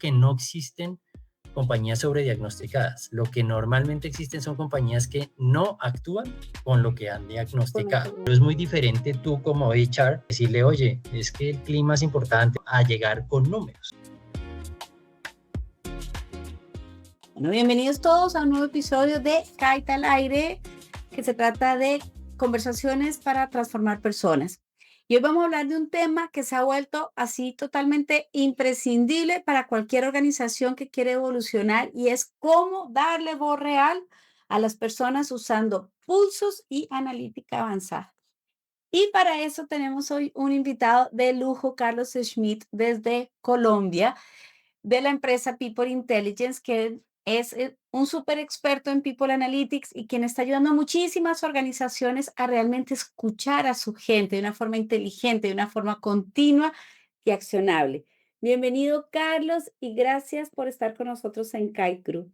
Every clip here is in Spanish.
que no existen compañías sobrediagnosticadas. Lo que normalmente existen son compañías que no actúan con lo que han Con lo que diagnosticado. Pero es muy diferente tú como HR decirle, oye, es que el clima es importante, a llegar con números. Bueno, bienvenidos todos a un nuevo episodio de Kaita al Aire, que se trata de conversaciones para transformar personas. Y hoy vamos a hablar de un tema que se ha vuelto así totalmente imprescindible para cualquier organización que quiere evolucionar y es cómo darle voz real a las personas usando pulsos y analítica avanzada. Y para eso tenemos hoy un invitado de lujo, Carlos Schmidt, desde Colombia, de la empresa People Intelligence, que es un súper experto en People Analytics y quien está ayudando a muchísimas organizaciones a realmente escuchar a su gente de una forma inteligente, de una forma continua y accionable. Bienvenido, Carlos, y gracias por estar con nosotros en Kite Group.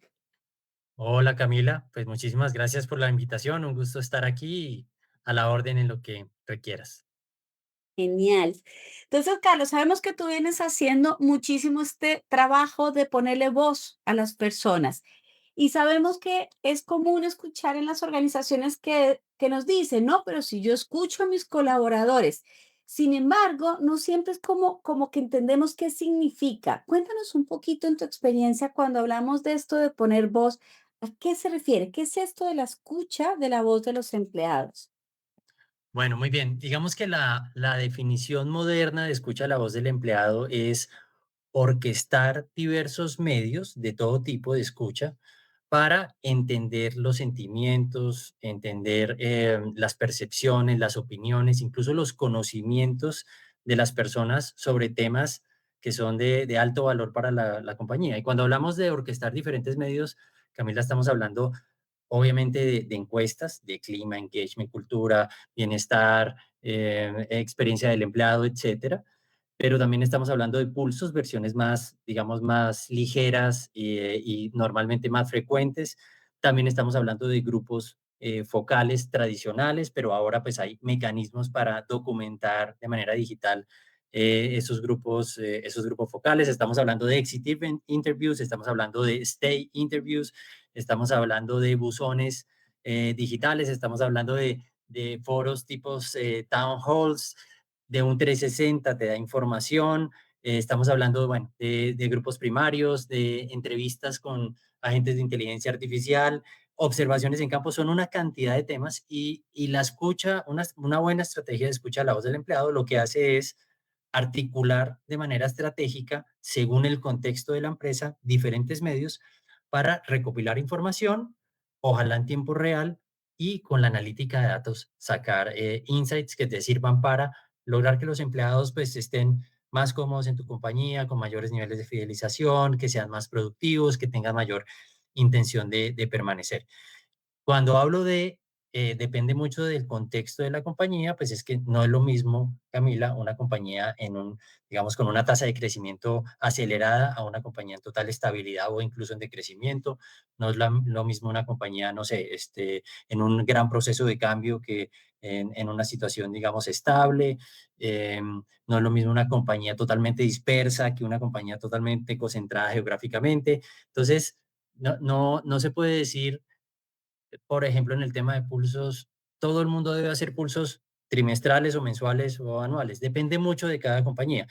Hola Camila, pues muchísimas gracias por la invitación, un gusto estar aquí y a la orden en lo que requieras. Genial. Entonces, Carlos, sabemos que tú vienes haciendo muchísimo este trabajo de ponerle voz a las personas y sabemos que es común escuchar en las organizaciones que nos dicen, no, pero si yo escucho a mis colaboradores, sin embargo, no siempre es como que entendemos qué significa. Cuéntanos un poquito en tu experiencia cuando hablamos de esto de poner voz, ¿a qué se refiere? ¿Qué es esto de la escucha de la voz de los empleados? Bueno, muy bien. Digamos que la definición moderna de escucha la voz del empleado es orquestar diversos medios de todo tipo de escucha para entender los sentimientos, entender las percepciones, las opiniones, incluso los conocimientos de las personas sobre temas que son de alto valor para la compañía. Y cuando hablamos de orquestar diferentes medios, Camila, estamos hablando obviamente de encuestas, de clima, engagement, cultura, bienestar, experiencia del empleado, etcétera. Pero también estamos hablando de pulsos, versiones más, digamos, más ligeras y normalmente más frecuentes. También estamos hablando de grupos focales tradicionales, pero ahora pues hay mecanismos para documentar de manera digital esos grupos focales. Estamos hablando de interviews, estamos hablando de stay interviews, estamos hablando de buzones digitales, estamos hablando de foros tipos town halls, de un 360, te da información. Estamos hablando, bueno, de grupos primarios, de entrevistas con agentes de inteligencia artificial, observaciones en campo, son una cantidad de temas y la escucha, una buena estrategia de escucha a la voz del empleado lo que hace es articular de manera estratégica, según el contexto de la empresa, diferentes medios para recopilar información, ojalá en tiempo real, y con la analítica de datos sacar insights que te sirvan para lograr que los empleados pues estén más cómodos en tu compañía, con mayores niveles de fidelización, que sean más productivos, que tengan mayor intención de permanecer. Cuando hablo de depende mucho del contexto de la compañía, pues es que no es lo mismo, Camila, una compañía digamos, con una tasa de crecimiento acelerada a una compañía en total estabilidad o incluso en decrecimiento. No es lo mismo una compañía, no sé, en un gran proceso de cambio que en una situación, digamos, estable. No es lo mismo una compañía totalmente dispersa que una compañía totalmente concentrada geográficamente. Entonces, no se puede decir, por ejemplo, en el tema de pulsos, todo el mundo debe hacer pulsos trimestrales o mensuales o anuales. Depende mucho de cada compañía.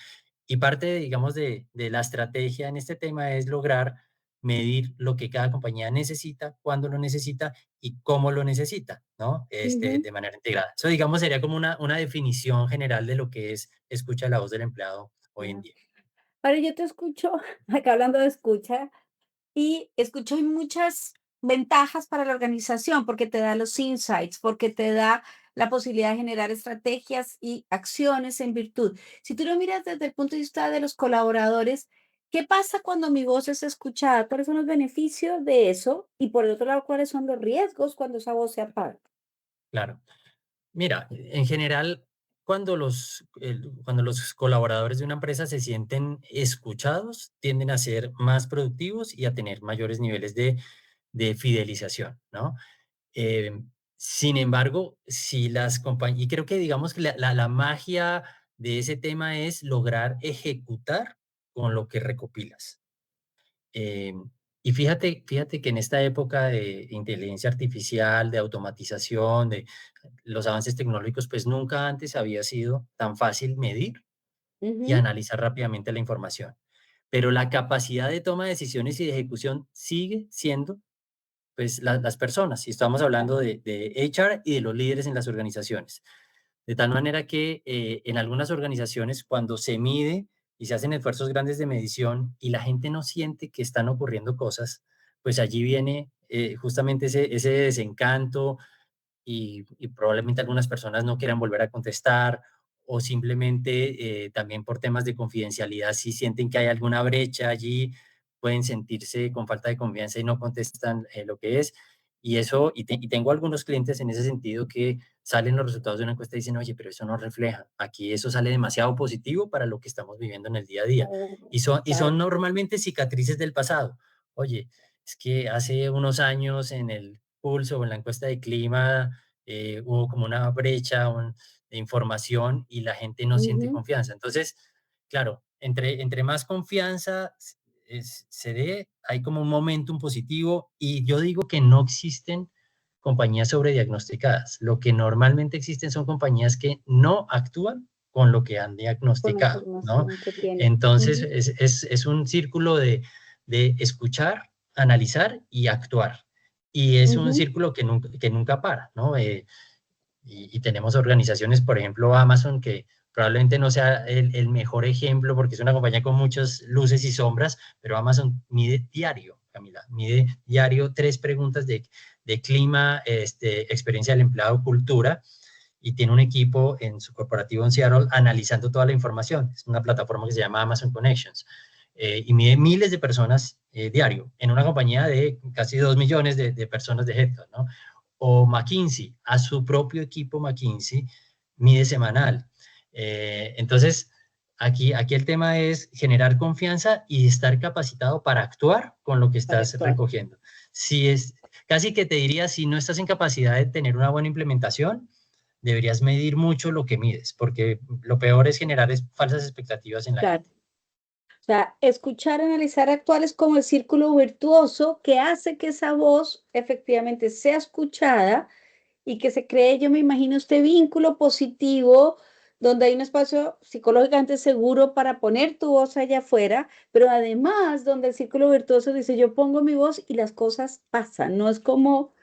Y parte, digamos, de la estrategia en este tema es lograr medir lo que cada compañía necesita, cuándo lo necesita y cómo lo necesita, ¿no? De manera integrada. Eso, digamos, sería como una definición general de lo que es escucha la voz del empleado hoy en Ujú. día. Ahora yo te escucho, acá hablando de escucha, y escucho hay muchas ventajas para la organización porque te da los insights, porque te da la posibilidad de generar estrategias y acciones en virtud. Si tú lo miras desde el punto de vista de los colaboradores, ¿qué pasa cuando mi voz es escuchada? ¿Cuáles son los beneficios de eso? Y por el otro lado, ¿cuáles son los riesgos cuando esa voz se apaga? Claro. Mira, en general, cuando los colaboradores de una empresa se sienten escuchados, tienden a ser más productivos y a tener mayores niveles de fidelización, ¿no? Eh, Sin embargo, si las compañías, y creo que digamos que la magia de ese tema es lograr ejecutar con lo que recopilas. Eh, y fíjate que en esta época de inteligencia artificial, de automatización, de los avances tecnológicos, pues nunca antes había sido tan fácil medir y Ujú. analizar rápidamente la información. Pero la capacidad de toma de decisiones y de ejecución sigue siendo, pues, las personas. Y estamos hablando de HR y de los líderes en las organizaciones. De tal manera que en algunas organizaciones, cuando se mide y se hacen esfuerzos grandes de medición y la gente no siente que están ocurriendo cosas, pues allí viene justamente ese desencanto, y probablemente algunas personas no quieran volver a contestar, o simplemente también por temas de confidencialidad, si sienten que hay alguna brecha allí, pueden sentirse con falta de confianza y no contestan lo que es. Y eso, y tengo algunos clientes en ese sentido que salen los resultados de una encuesta y dicen, oye, pero eso no refleja, aquí eso sale demasiado positivo para lo que estamos viviendo en el día a día. Oh, Y son claro. normalmente cicatrices del pasado. Oye, es que hace unos años en el pulso o en la encuesta de clima hubo como una brecha de información y la gente no siente Ujú. confianza. Entonces, claro, entre más confianza se dé, hay como un momentum positivo, y yo digo que no existen compañías sobrediagnosticadas. Lo que normalmente existen son compañías que no actúan con lo que han Con la diagnosticado, ¿no? información que tiene. Entonces, Ujú, es un círculo de escuchar, analizar y actuar. Y es un ujú. círculo que nunca para, ¿no? Y tenemos organizaciones, por ejemplo, Amazon, que probablemente no sea el mejor ejemplo porque es una compañía con muchas luces y sombras, pero Amazon mide diario, Camila, mide diario 3 preguntas de clima, experiencia del empleado, cultura, y tiene un equipo en su corporativo en Seattle analizando toda la información. Es una plataforma que se llama Amazon Connections. Y mide miles de personas diario en una compañía de casi 2 millones de personas de headcount, ¿no? O McKinsey, a su propio equipo McKinsey, mide semanal. Entonces, aquí el tema es generar confianza y estar capacitado para actuar con lo que Para estás actuar. recogiendo. Si es, casi que te diría, si no estás en capacidad de tener una buena implementación, deberías medir mucho lo que mides, porque lo peor es generar falsas expectativas en la Claro. gente. O sea, escuchar, analizar, actuar es como el círculo virtuoso que hace que esa voz efectivamente sea escuchada y que se cree, yo me imagino, este vínculo positivo donde hay un espacio psicológicamente seguro para poner tu voz allá afuera, pero además donde el círculo virtuoso dice, yo pongo mi voz y las cosas pasan, no es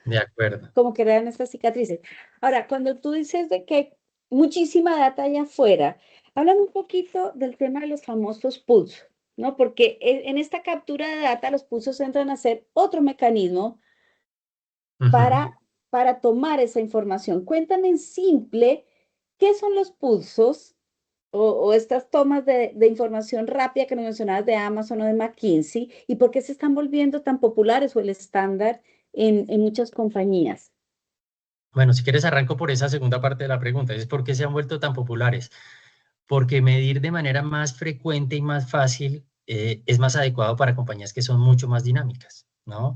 De acuerdo. como crean estas cicatrices. Ahora, cuando tú dices de que hay muchísima data allá afuera, háblame un poquito del tema de los famosos pulsos, ¿no? Porque en esta captura de data los pulsos entran a ser otro mecanismo Ujú. para, para tomar esa información. Cuéntame en simple qué son los pulsos o estas tomas de información rápida que nos mencionabas de Amazon o de McKinsey y por qué se están volviendo tan populares o el estándar en muchas compañías. Bueno, si quieres arranco por esa segunda parte de la pregunta, es por qué se han vuelto tan populares. Porque medir de manera más frecuente y más fácil es más adecuado para compañías que son mucho más dinámicas, ¿no?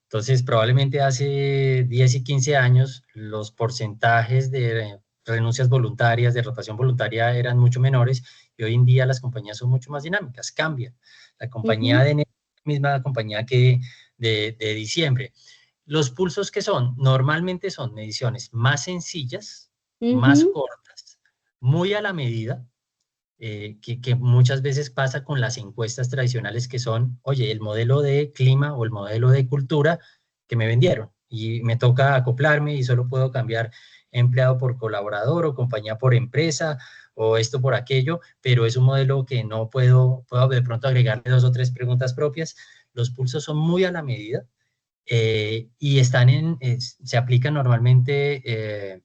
Entonces, probablemente hace 10 y 15 años los porcentajes de renuncias voluntarias, de rotación voluntaria eran mucho menores, y hoy en día las compañías son mucho más dinámicas, cambian. La compañía Ujú, de enero es la misma compañía que de diciembre. Los pulsos que son, normalmente son mediciones más sencillas, más ujú, cortas, muy a la medida, que muchas veces pasa con las encuestas tradicionales que son, oye, el modelo de clima o el modelo de cultura que me vendieron y me toca acoplarme y solo puedo cambiar empleado por colaborador o compañía por empresa o esto por aquello, pero es un modelo que no puedo de pronto agregarle 2 o 3 preguntas propias. Los pulsos son muy a la medida y se aplican normalmente,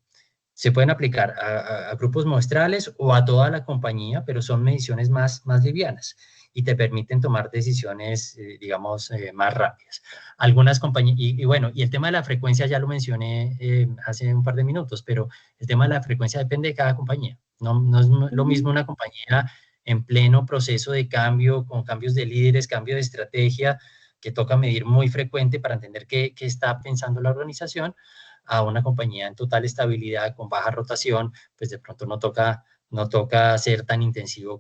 se pueden aplicar a grupos muestrales o a toda la compañía, pero son mediciones más livianas y te permiten tomar decisiones, digamos, más rápidas. Algunas compañías, y bueno, y el tema de la frecuencia ya lo mencioné hace un par de minutos, pero el tema de la frecuencia depende de cada compañía. No es lo ujú, mismo una compañía en pleno proceso de cambio, con cambios de líderes, cambio de estrategia, que toca medir muy frecuente para entender qué está pensando la organización, a una compañía en total estabilidad, con baja rotación, pues de pronto no toca ser tan intensivo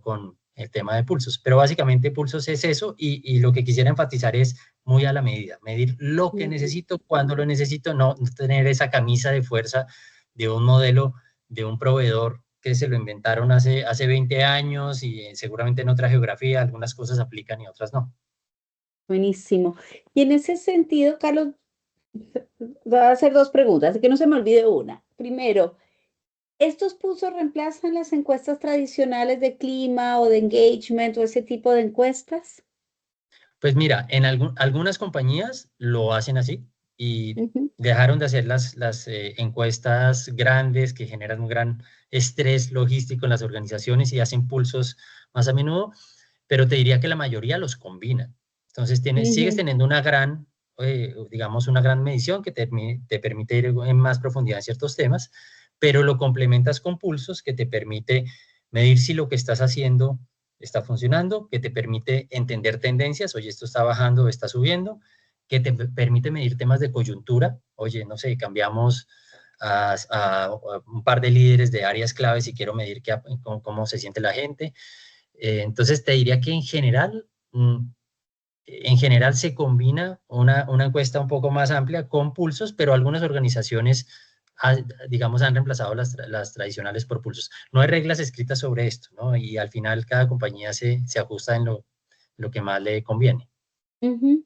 el tema de pulsos. Pero básicamente pulsos es eso y lo que quisiera enfatizar es muy a la medida, medir lo que necesito, cuando lo necesito, no tener esa camisa de fuerza de un modelo, de un proveedor que se lo inventaron hace 20 años y seguramente en otra geografía algunas cosas aplican y otras no. Buenísimo. Y en ese sentido, Carlos, voy a hacer dos preguntas, así que no se me olvide una. Primero, ¿estos pulsos reemplazan las encuestas tradicionales de clima o de engagement o ese tipo de encuestas? Pues mira, en algunas compañías lo hacen así y Ujú, dejaron de hacer las encuestas grandes que generan un gran estrés logístico en las organizaciones y hacen pulsos más a menudo, pero te diría que la mayoría los combina. Entonces sigues ujú, teniendo una gran, digamos, una gran medición que te permite ir en más profundidad en ciertos temas, pero lo complementas con pulsos que te permite medir si lo que estás haciendo está funcionando, que te permite entender tendencias, oye, esto está bajando o está subiendo, que te permite medir temas de coyuntura, oye, no sé, cambiamos a un par de líderes de áreas claves y quiero medir cómo se siente la gente. Entonces te diría que en general se combina una encuesta un poco más amplia con pulsos, pero algunas organizaciones, digamos, han reemplazado las tradicionales por pulsos. No hay reglas escritas sobre esto, ¿no? Y al final cada compañía se ajusta en lo que más le conviene. ujú.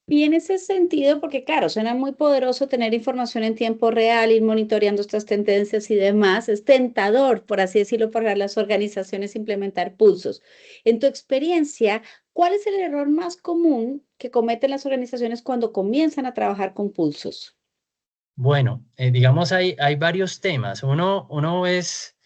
Y en ese sentido, porque claro, suena muy poderoso tener información en tiempo real, ir monitoreando estas tendencias y demás, es tentador, por así decirlo, para las organizaciones implementar pulsos. En tu experiencia, ¿cuál es el error más común que cometen las organizaciones cuando comienzan a trabajar con pulsos? Bueno, digamos, hay varios temas. Uno es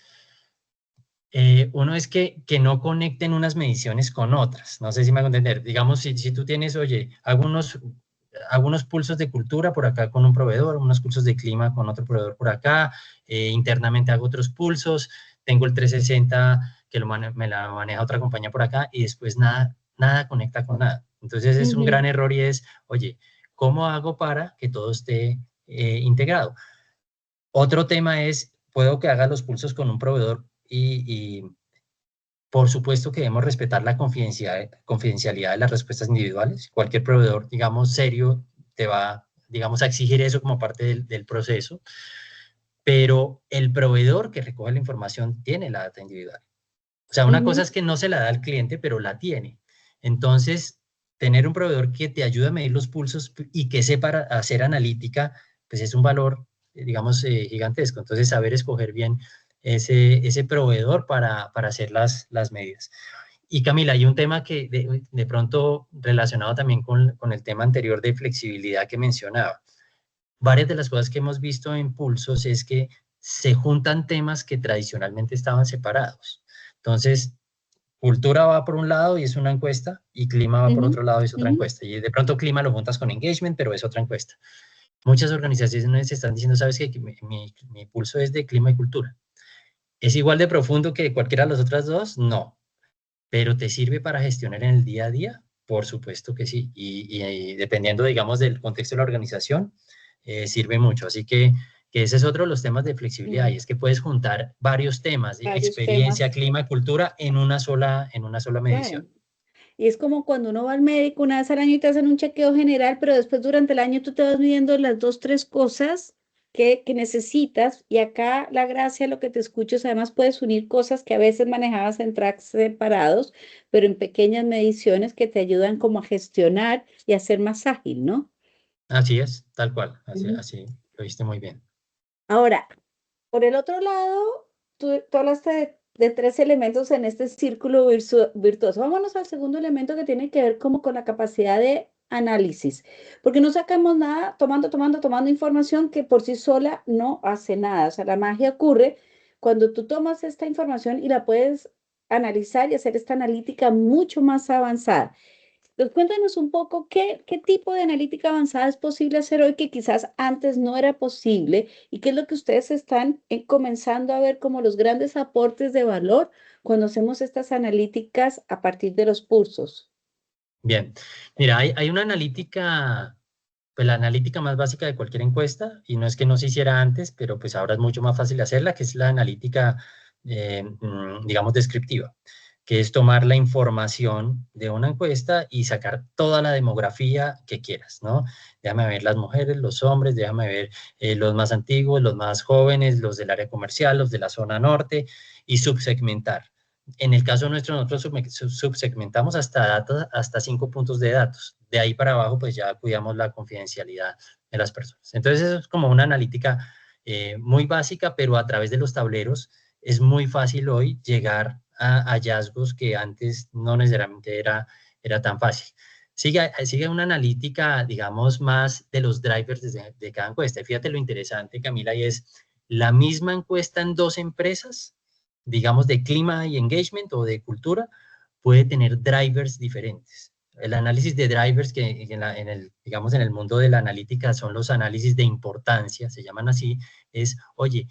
que no conecten unas mediciones con otras. No sé si me hago entender. Digamos, si tú tienes, oye, algunos pulsos de cultura por acá con un proveedor, unos pulsos de clima con otro proveedor por acá, internamente hago otros pulsos, tengo el 360 que me la maneja otra compañía por acá y después nada conecta con nada. Entonces es un Ujú, gran error y es, oye, ¿cómo hago para que todo esté integrado? Otro tema es, puedo que haga los pulsos con un proveedor y por supuesto que debemos respetar la confidencialidad de las respuestas individuales. Cualquier proveedor, digamos, serio, te va, digamos, a exigir eso como parte del proceso, pero el proveedor que recoge la información tiene la data individual. O sea, una cosa ujú, es que no se la da al cliente, pero la tiene. Entonces, tener un proveedor que te ayude a medir los pulsos y que sepa hacer analítica, pues es un valor, digamos, gigantesco. Entonces, saber escoger bien ese proveedor para hacer las medidas. Y Camila, hay un tema que de pronto relacionado también con el tema anterior de flexibilidad que mencionaba. Varias de las cosas que hemos visto en Pulsos es que se juntan temas que tradicionalmente estaban separados. Entonces, cultura va por un lado y es una encuesta, y clima va por ujú, otro lado y es otra ujú. encuesta. Y de pronto clima lo juntas con engagement, pero es otra encuesta. Muchas organizaciones están diciendo, ¿sabes qué? Que mi pulso es de clima y cultura. ¿Es igual de profundo que cualquiera de las otras dos? No. ¿Pero te sirve para gestionar en el día a día? Por supuesto que sí. Y dependiendo, digamos, del contexto de la organización, sirve mucho. Así que ese es otro de los temas de flexibilidad y Mm, es que puedes juntar varios temas, varios experiencia, temas. clima, cultura, en una sola medición. Claro. Y es como cuando uno va al médico una vez al año y te hacen un chequeo general, pero después durante el año tú te vas midiendo las dos, tres cosas que necesitas. Y acá la gracia, lo que te escucho es además puedes unir cosas que a veces manejabas en tracks separados, pero en pequeñas mediciones que te ayudan como a gestionar y a ser más ágil, ¿no? Así es, tal cual. Así, Ujú. así lo viste muy bien. Ahora, por el otro lado, tú hablaste de tres elementos en este círculo virtuoso. Vámonos al segundo elemento que tiene que ver como con la capacidad de análisis, porque no sacamos nada tomando información que por sí sola no hace nada. O sea, la magia ocurre cuando tú tomas esta información y la puedes analizar y hacer esta analítica mucho más avanzada. Entonces, cuéntanos un poco qué tipo de analítica avanzada es posible hacer hoy que quizás antes no era posible y qué es lo que ustedes están comenzando a ver como los grandes aportes de valor cuando hacemos estas analíticas a partir de los pulsos. Bien, mira, hay una analítica, pues la analítica más básica de cualquier encuesta, y no es que no se hiciera antes, pero pues ahora es mucho más fácil hacerla, que es la analítica, digamos, descriptiva. que es tomar la información de una encuesta y sacar toda la demografía que quieras, ¿no? Déjame ver las mujeres, los hombres, déjame ver los más antiguos, los más jóvenes, los del área comercial, los de la zona norte, y subsegmentar. En el caso nuestro, nosotros subsegmentamos hasta 5 puntos de datos. De ahí para abajo, pues ya cuidamos la confidencialidad de las personas. Entonces, eso es como una analítica muy básica, pero a través de los tableros es muy fácil hoy llegar a hallazgos que antes no necesariamente era tan fácil. Sigue una analítica, digamos, más de los drivers de cada encuesta. Fíjate lo interesante, Camila, y es la misma encuesta en 2 empresas, digamos, de clima y engagement o de cultura, puede tener drivers diferentes. El análisis de drivers, que digamos, en el mundo de la analítica son los análisis de importancia, se llaman así, es, oye,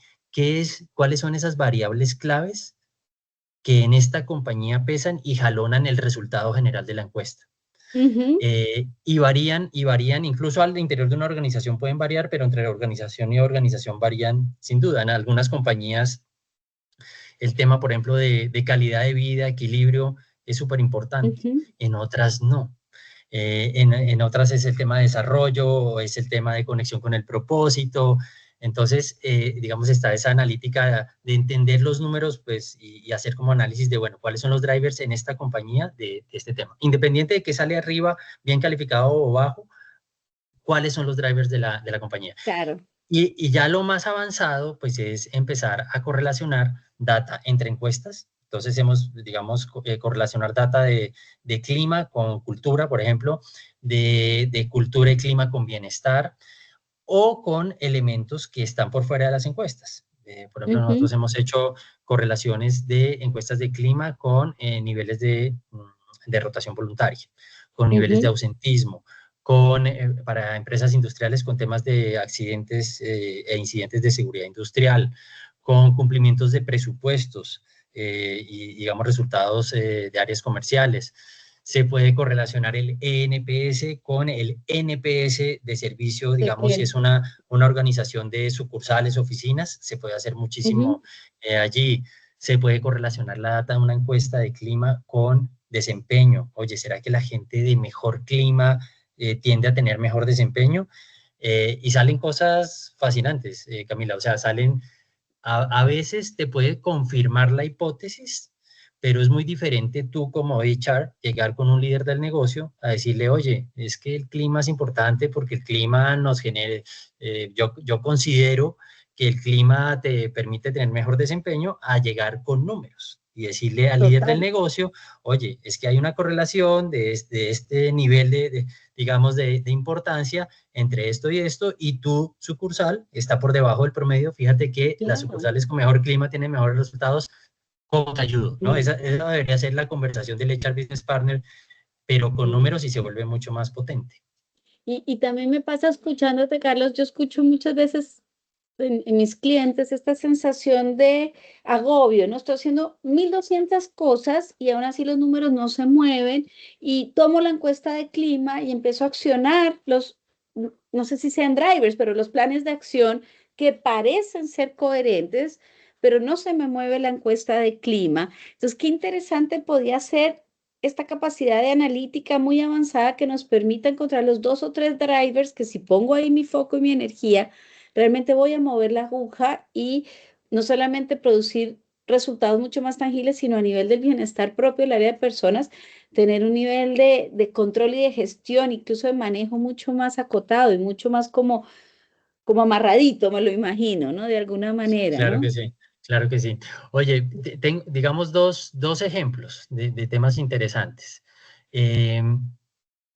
¿cuáles son esas variables claves que en esta compañía pesan y jalonan el resultado general de la encuesta? Ujú, Y varían, incluso al interior de una organización pueden variar, pero entre organización y organización varían sin duda. En algunas compañías el tema, por ejemplo, de calidad de vida, equilibrio, es súper importante. ujú, En otras no. En otras es el tema de desarrollo, o es el tema de conexión con el propósito. Entonces, digamos, está esa analítica de entender los números, pues, y hacer como análisis de, bueno, cuáles son los drivers en esta compañía de este tema. Independiente de que sale arriba, bien calificado o bajo, cuáles son los drivers de la compañía. claro. Y ya lo más avanzado, pues es empezar a correlacionar data entre encuestas. Entonces hemos, digamos, correlacionar data de clima con cultura, por ejemplo, de cultura y clima con bienestar, o con elementos que están por fuera de las encuestas. Por ejemplo, Ujú, nosotros hemos hecho correlaciones de encuestas de clima con niveles de rotación voluntaria, con niveles de ujú, ausentismo, para empresas industriales con temas de accidentes e incidentes de seguridad industrial, con cumplimientos de presupuestos y, digamos, resultados de áreas comerciales. Se puede correlacionar el ENPS con el NPS de servicio, de digamos, si es cliente. una organización de sucursales, oficinas, se puede hacer Ujú, muchísimo allí. Se puede correlacionar la data de una encuesta de clima con desempeño. Oye, ¿será que la gente de mejor clima tiende a tener mejor desempeño? Y salen cosas fascinantes, Camila, o sea, a veces te puede confirmar la hipótesis, pero es muy diferente tú como HR llegar con un líder del negocio a decirle, oye, es que el clima es importante porque el clima nos genera, yo considero que el clima te permite tener mejor desempeño, a llegar con números y decirle al líder del total. negocio, oye, es que hay una correlación de este nivel digamos, de importancia entre esto y esto, y tu sucursal está por debajo del promedio. Fíjate que las Claro. sucursales con mejor clima tienen mejores resultados. ¿Cómo te ayudo? ¿No? Mm. Esa debería ser la conversación del HR Business Partner, pero con Sí. números y se vuelve mucho más potente. Y también me pasa escuchándote, Carlos, yo escucho muchas veces en mis clientes esta sensación de agobio, ¿no? Estoy haciendo 1200 cosas y aún así los números no se mueven y tomo la encuesta de clima y empiezo a accionar no sé si sean drivers, pero los planes de acción que parecen ser coherentes, pero no se me mueve la encuesta de clima. Entonces, qué interesante podía ser esta capacidad de analítica muy avanzada que nos permita encontrar los 2 o 3 drivers que si pongo ahí mi foco y mi energía, realmente voy a mover la aguja y no solamente producir resultados mucho más tangibles, sino a nivel del bienestar propio del área de personas, tener un nivel de control y de gestión, incluso de manejo mucho más acotado y mucho más como amarradito, me lo imagino, ¿no? De alguna manera, Claro ¿no? que sí, claro que sí. Oye, digamos dos ejemplos de temas interesantes. Eh,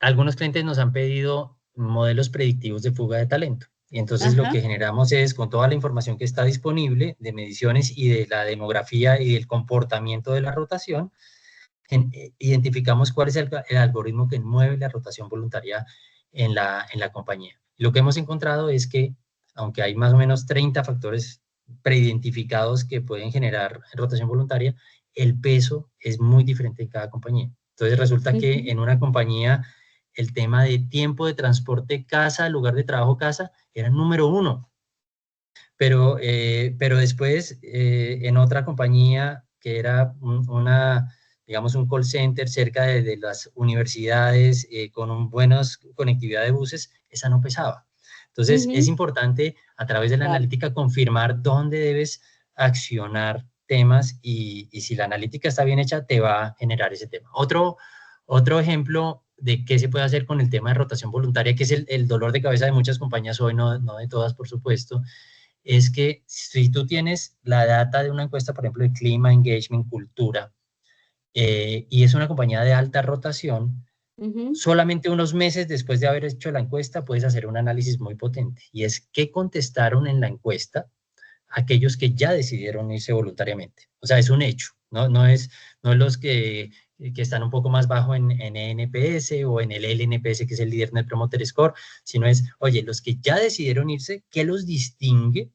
Algunos clientes nos han pedido modelos predictivos de fuga de talento. Y entonces lo Ajá. que generamos es, con toda la información que está disponible de mediciones y de la demografía y del comportamiento de la rotación, identificamos cuál es el algoritmo que mueve la rotación voluntaria en la compañía. Lo que hemos encontrado es que, aunque hay más o menos 30 factores preidentificados que pueden generar rotación voluntaria, el peso es muy diferente en cada compañía. Entonces resulta que Ujú. en una compañía el tema de tiempo de transporte casa, lugar de trabajo casa, era el número uno, pero después en otra compañía que era una, digamos, un call center cerca de las universidades, con una buena conectividad de buses, esa no pesaba. Entonces, es Ujú. importante a través de la Claro. analítica confirmar dónde debes accionar temas y si la analítica está bien hecha, te va a generar ese tema. Otro ejemplo de qué se puede hacer con el tema de rotación voluntaria, que es el dolor de cabeza de muchas compañías hoy, no de todas, por supuesto, es que si tú tienes la data de una encuesta, por ejemplo, de clima, engagement, cultura, y es una compañía de alta rotación, Ujú. solamente unos meses después de haber hecho la encuesta puedes hacer un análisis muy potente, y es qué contestaron en la encuesta aquellos que ya decidieron irse voluntariamente. O sea, es un hecho, no es los que están un poco más bajo en NPS o en el LNPS, que es el líder Net Promoter Score, sino es, oye, los que ya decidieron irse, ¿qué los distingue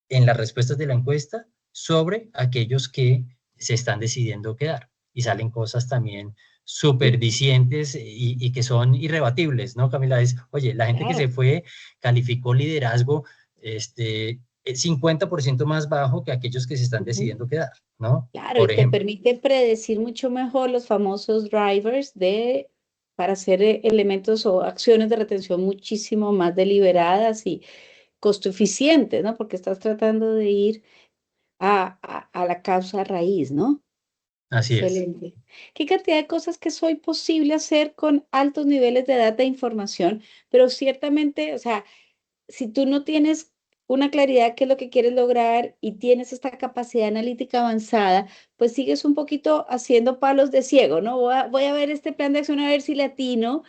en las respuestas de la encuesta sobre aquellos que se están decidiendo quedar? Y salen cosas también súper Sí, dicientes y que son irrebatibles, ¿no, Camila? Es, oye, la gente que se claro. fue calificó liderazgo, 50% más bajo que aquellos que se están Ujú. decidiendo quedar, ¿no? Claro, y Por te ejemplo. permite predecir mucho mejor los famosos drivers para hacer elementos o acciones de retención muchísimo más deliberadas y costo eficientes, ¿no? Porque estás tratando de ir a la causa raíz, ¿no? Así es. Excelente. ¿Qué cantidad de cosas que soy posible hacer con altos niveles de data e información? Pero ciertamente, o sea, si tú no tienes una claridad qué es lo que quieres lograr y tienes esta capacidad analítica avanzada, pues sigues un poquito haciendo palos de ciego, ¿no? Voy a ver este plan de acción a ver si le atino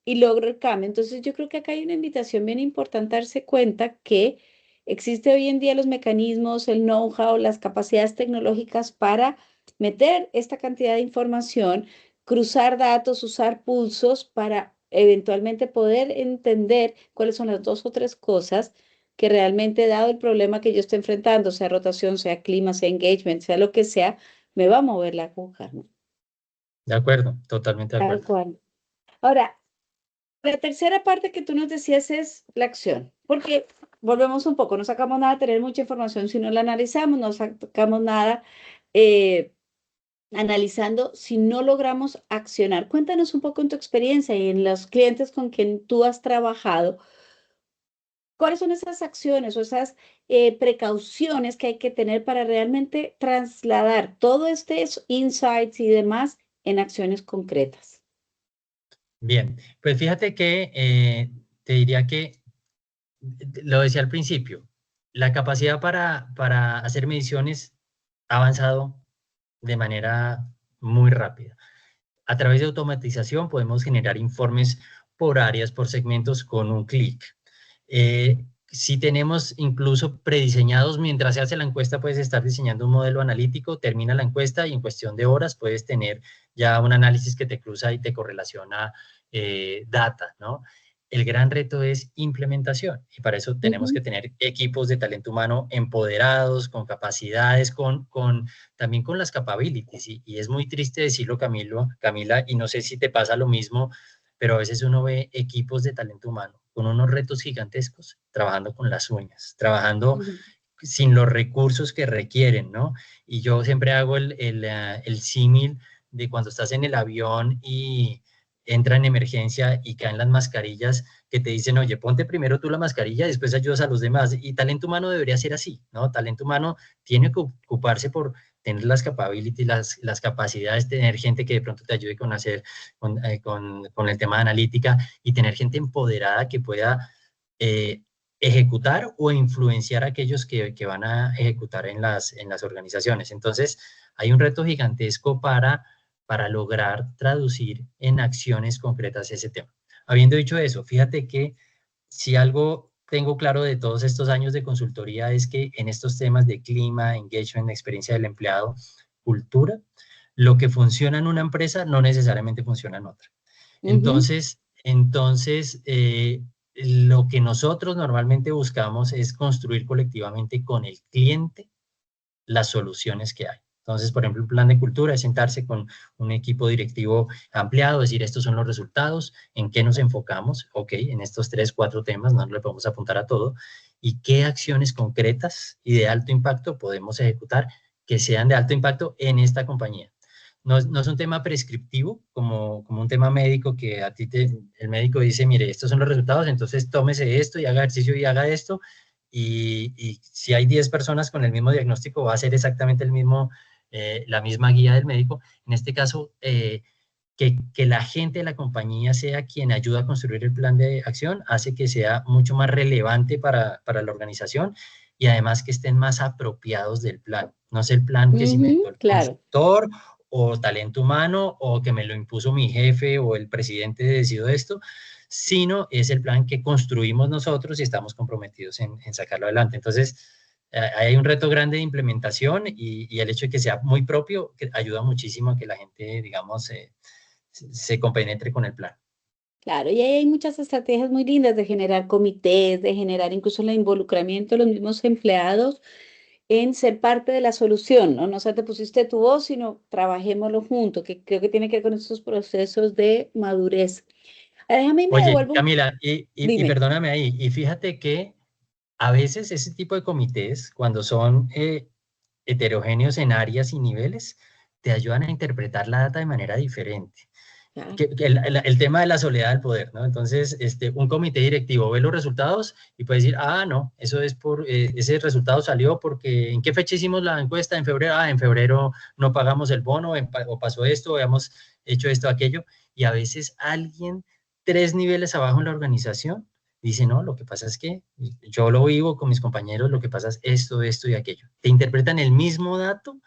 y logro el cambio. Entonces, yo creo que acá hay una invitación bien importante a darse cuenta que existe hoy en día los mecanismos, el know-how, las capacidades tecnológicas para meter esta cantidad de información, cruzar datos, usar pulsos para eventualmente poder entender cuáles son las dos o tres cosas que realmente, dado el problema que yo estoy enfrentando, sea rotación, sea clima, sea engagement, sea lo que sea, me va a mover la aguja, ¿no? De acuerdo, totalmente de Tal acuerdo. cual. Ahora, la tercera parte que tú nos decías es la acción, porque volvemos un poco, no sacamos nada de tener mucha información si no la analizamos, no sacamos nada eh, analizando si no logramos accionar. Cuéntanos un poco en tu experiencia y en los clientes con quien tú has trabajado, ¿cuáles son esas acciones o esas precauciones que hay que tener para realmente trasladar todo estos insights y demás en acciones concretas? Bien, pues fíjate que te diría que lo decía al principio, la capacidad para hacer mediciones ha avanzado de manera muy rápida. A través de automatización podemos generar informes por áreas, por segmentos con un clic. Si tenemos incluso prediseñados, mientras se hace la encuesta, puedes estar diseñando un modelo analítico, termina la encuesta y en cuestión de horas puedes tener ya un análisis que te cruza y te correlaciona data, ¿no? El gran reto es implementación y para eso tenemos que Ujú. tener equipos de talento humano empoderados, con capacidades, también con las capabilities. Y es muy triste decirlo, Camila, y no sé si te pasa lo mismo, pero a veces uno ve equipos de talento humano con unos retos gigantescos, trabajando con las uñas, trabajando Ujú. sin los recursos que requieren, ¿no? Y yo siempre hago el símil de cuando estás en el avión y entra en emergencia y caen las mascarillas que te dicen, oye, ponte primero tú la mascarilla y después ayudas a los demás. Y talento humano debería ser así, ¿no? Talento humano tiene que ocuparse por tener las capabilities, las capacidades, tener gente que de pronto te ayude con el tema de analítica y tener gente empoderada que pueda eh, ejecutar o influenciar a aquellos que van a ejecutar en las organizaciones. Entonces, hay un reto gigantesco para lograr traducir en acciones concretas ese tema. Habiendo dicho eso, fíjate que si algo tengo claro de todos estos años de consultoría es que en estos temas de clima, engagement, experiencia del empleado, cultura, lo que funciona en una empresa no necesariamente funciona en otra. Ujú. Entonces, lo que nosotros normalmente buscamos es construir colectivamente con el cliente las soluciones que hay. Entonces, por ejemplo, un plan de cultura es sentarse con un equipo directivo ampliado, decir, estos son los resultados, en qué nos enfocamos, ok, en estos 3, 4 temas, no le podemos apuntar a todo, y qué acciones concretas y de alto impacto podemos ejecutar que sean de alto impacto en esta compañía. no es un tema prescriptivo como un tema médico que el médico dice, mire, estos son los resultados, entonces tómese esto y haga ejercicio y haga esto. Y si hay 10 personas con el mismo diagnóstico, va a ser exactamente la misma guía del médico. En este caso, que la gente de la compañía sea quien ayuda a construir el plan de acción hace que sea mucho más relevante para la organización y además que estén más apropiados del plan. No es el plan que se inventó Ujú, el claro. consultor o talento humano o que me lo impuso mi jefe o el presidente decidió esto, sino es el plan que construimos nosotros y estamos comprometidos en sacarlo adelante. Entonces, hay un reto grande de implementación y el hecho de que sea muy propio que ayuda muchísimo a que la gente, digamos, se compenetre con el plan. Claro, y ahí hay muchas estrategias muy lindas de generar comités, de generar incluso el involucramiento de los mismos empleados en ser parte de la solución, ¿no? No solo te pusiste tu voz, sino trabajémoslo juntos, que creo que tiene que ver con estos procesos de madurez. Déjame y me Oye, devuelvo Camila, y dime. perdóname ahí, y fíjate que a veces ese tipo de comités, cuando son heterogéneos en áreas y niveles, te ayudan a interpretar la data de manera diferente. Claro, El tema de la soledad del poder, ¿no? Entonces, un comité directivo ve los resultados y puede decir, ah, no, eso es ese resultado salió porque, ¿en qué fecha hicimos la encuesta? En febrero, en febrero no pagamos el bono, o pasó esto, o hemos hecho esto, aquello, y a veces alguien 3 niveles abajo en la organización dice, no, lo que pasa es que yo lo vivo con mis compañeros, lo que pasa es esto y aquello. Te interpretan el mismo dato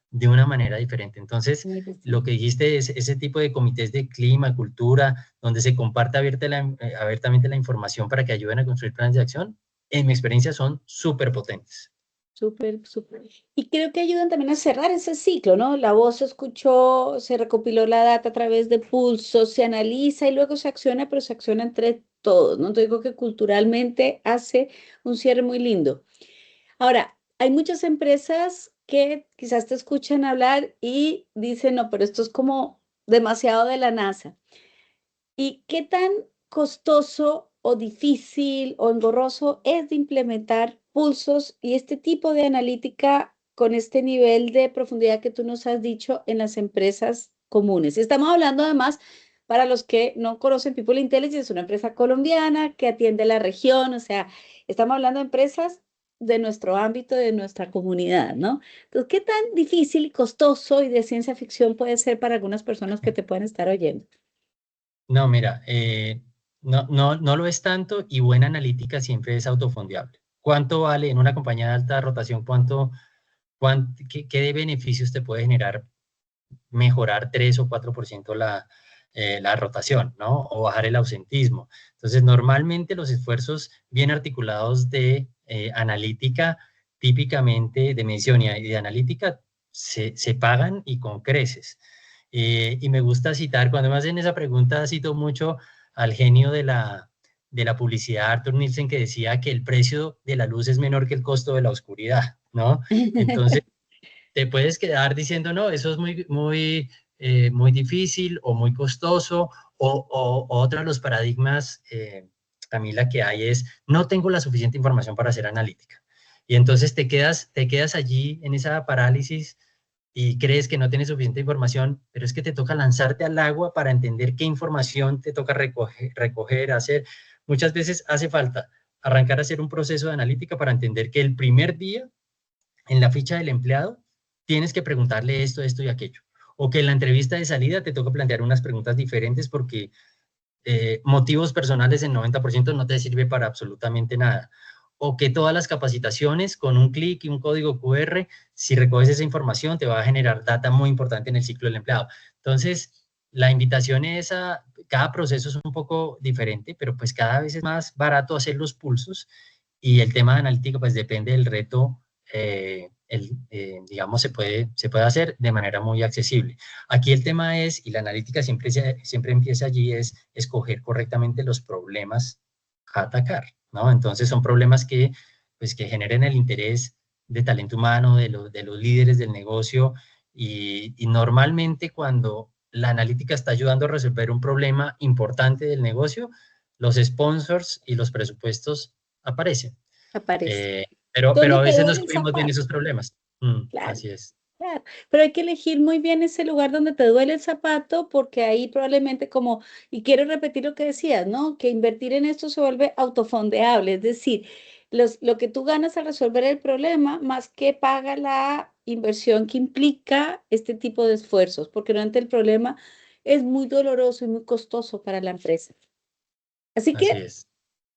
de una manera diferente. Entonces, muy lo distinto. que dijiste es ese tipo de comités de clima, cultura, donde se comparte abiertamente la información para que ayuden a construir planes de acción, en mi experiencia son súper potentes. Súper, súper. Y creo que ayudan también a cerrar ese ciclo, ¿no? La voz se escuchó, se recopiló la data a través de pulsos, se analiza y luego se acciona, pero se acciona entre todos, ¿no? Entonces digo que culturalmente hace un cierre muy lindo. Ahora, hay muchas empresas que quizás te escuchan hablar y dicen, no, pero esto es como demasiado de la NASA. ¿Y qué tan costoso o difícil o engorroso es de implementar pulsos y este tipo de analítica con este nivel de profundidad que tú nos has dicho en las empresas comunes? Estamos hablando además, para los que no conocen People Intelligence, es una empresa colombiana que atiende la región, o sea, estamos hablando de empresas de nuestro ámbito, de nuestra comunidad, ¿no? Entonces, ¿qué tan difícil y costoso y de ciencia ficción puede ser para algunas personas que te pueden estar oyendo? No, mira, no lo es tanto y buena analítica siempre es autofondeable. ¿Cuánto vale en una compañía de alta rotación? ¿Qué beneficios te puede generar mejorar 3 o 4% la rotación, ¿no? O bajar el ausentismo. Entonces, normalmente los esfuerzos bien articulados de analítica, típicamente de medición y de analítica, se pagan y con creces. Y me gusta citar, cuando me hacen esa pregunta, cito mucho al genio de la publicidad, Arthur Nielsen, que decía que el precio de la luz es menor que el costo de la oscuridad, ¿no? Entonces, te puedes quedar diciendo, no, eso es muy difícil o muy costoso, o otro de los paradigmas, Camila, que hay es, no tengo la suficiente información para hacer analítica. Y entonces te quedas allí en esa parálisis y crees que no tienes suficiente información, pero es que te toca lanzarte al agua para entender qué información te toca recoger, hacer. Muchas veces hace falta arrancar a hacer un proceso de analítica para entender que el primer día en la ficha del empleado tienes que preguntarle esto y aquello. O que en la entrevista de salida te toca plantear unas preguntas diferentes porque motivos personales en 90% no te sirve para absolutamente nada. O que todas las capacitaciones con un clic y un código QR, si recoges esa información, te va a generar data muy importante en el ciclo del empleado. Entonces, la invitación es cada proceso es un poco diferente, pero pues cada vez es más barato hacer los pulsos y el tema de analítica pues depende del reto, digamos, se puede hacer de manera muy accesible. Aquí el tema es, y la analítica siempre empieza allí, es escoger correctamente los problemas a atacar, ¿no? Entonces son problemas que generen el interés de talento humano, de los líderes del negocio, y normalmente cuando la analítica está ayudando a resolver un problema importante del negocio, los sponsors y los presupuestos aparecen. Aparece. Eh, pero ¿Dónde a te veces no duele el descubrimos bien zapato? esos problemas. Claro. Así es. Claro, pero hay que elegir muy bien ese lugar donde te duele el zapato, porque ahí probablemente como, y quiero repetir lo que decías, ¿no? Que invertir en esto se vuelve autofondeable, es decir, lo que tú ganas al resolver el problema, más que paga la inversión que implica este tipo de esfuerzos, porque durante el problema es muy doloroso y muy costoso para la empresa. Así Así que es.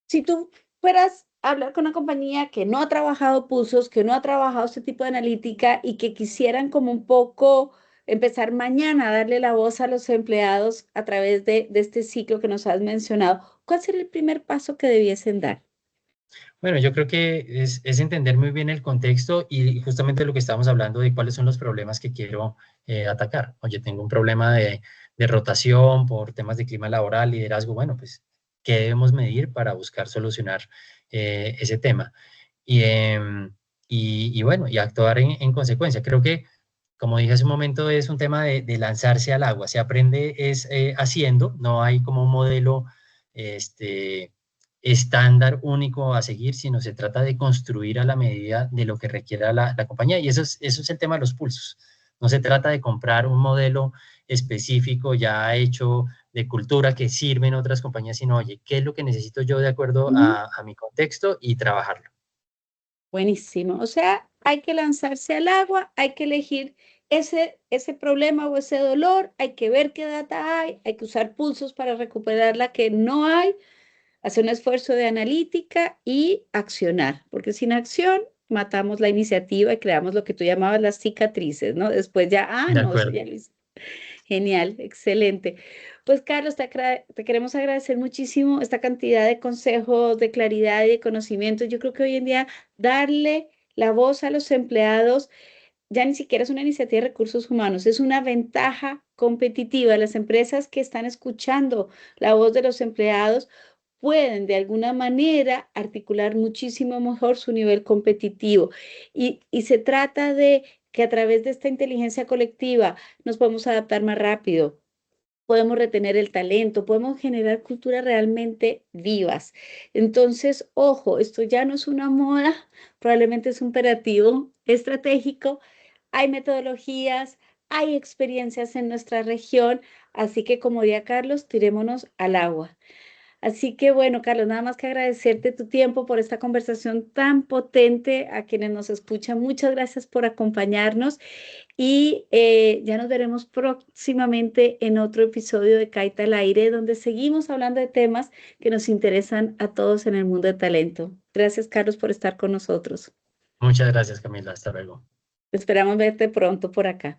si tú fueras a hablar con una compañía que no ha trabajado pulsos, que no ha trabajado este tipo de analítica y que quisieran como un poco empezar mañana a darle la voz a los empleados a través de este ciclo que nos has mencionado, ¿cuál sería el primer paso que debiesen dar? Bueno, yo creo que es entender muy bien el contexto y justamente lo que estábamos hablando de cuáles son los problemas que quiero atacar. Oye, tengo un problema de rotación por temas de clima laboral, liderazgo. Bueno, pues, ¿qué debemos medir para buscar solucionar ese tema? Y, y bueno, y actuar en consecuencia. Creo que, como dije hace un momento, es un tema de lanzarse al agua. Se aprende es haciendo, no hay como un modelo este, estándar único a seguir, sino se trata de construir a la medida de lo que requiera la compañía. Y eso es el tema de los pulsos. No se trata de comprar un modelo específico ya hecho de cultura que sirve en otras compañías, sino, oye, ¿qué es lo que necesito yo de acuerdo Ujú. a mi contexto y trabajarlo? Buenísimo. O sea, hay que lanzarse al agua, hay que elegir ese problema o ese dolor, hay que ver qué data hay que usar pulsos para recuperar la que no hay, hacer un esfuerzo de analítica y accionar, porque sin acción matamos la iniciativa y creamos lo que tú llamabas las cicatrices, ¿no? Después ya, De no, eso acuerdo. ya lo hice. Genial, excelente. Pues Carlos, te queremos agradecer muchísimo esta cantidad de consejos, de claridad y de conocimiento. Yo creo que hoy en día darle la voz a los empleados ya ni siquiera es una iniciativa de recursos humanos, es una ventaja competitiva. Las empresas que están escuchando la voz de los empleados pueden de alguna manera articular muchísimo mejor su nivel competitivo. Y se trata de que a través de esta inteligencia colectiva nos podemos adaptar más rápido, podemos retener el talento, podemos generar culturas realmente vivas. Entonces, ojo, esto ya no es una moda, probablemente es un imperativo estratégico. Hay metodologías, hay experiencias en nuestra región, así que como diría Carlos, tirémonos al agua. Así que bueno, Carlos, nada más que agradecerte tu tiempo por esta conversación tan potente a quienes nos escuchan. Muchas gracias por acompañarnos y ya nos veremos próximamente en otro episodio de Caita al Aire, donde seguimos hablando de temas que nos interesan a todos en el mundo de talento. Gracias, Carlos, por estar con nosotros. Muchas gracias, Camila. Hasta luego. Esperamos verte pronto por acá.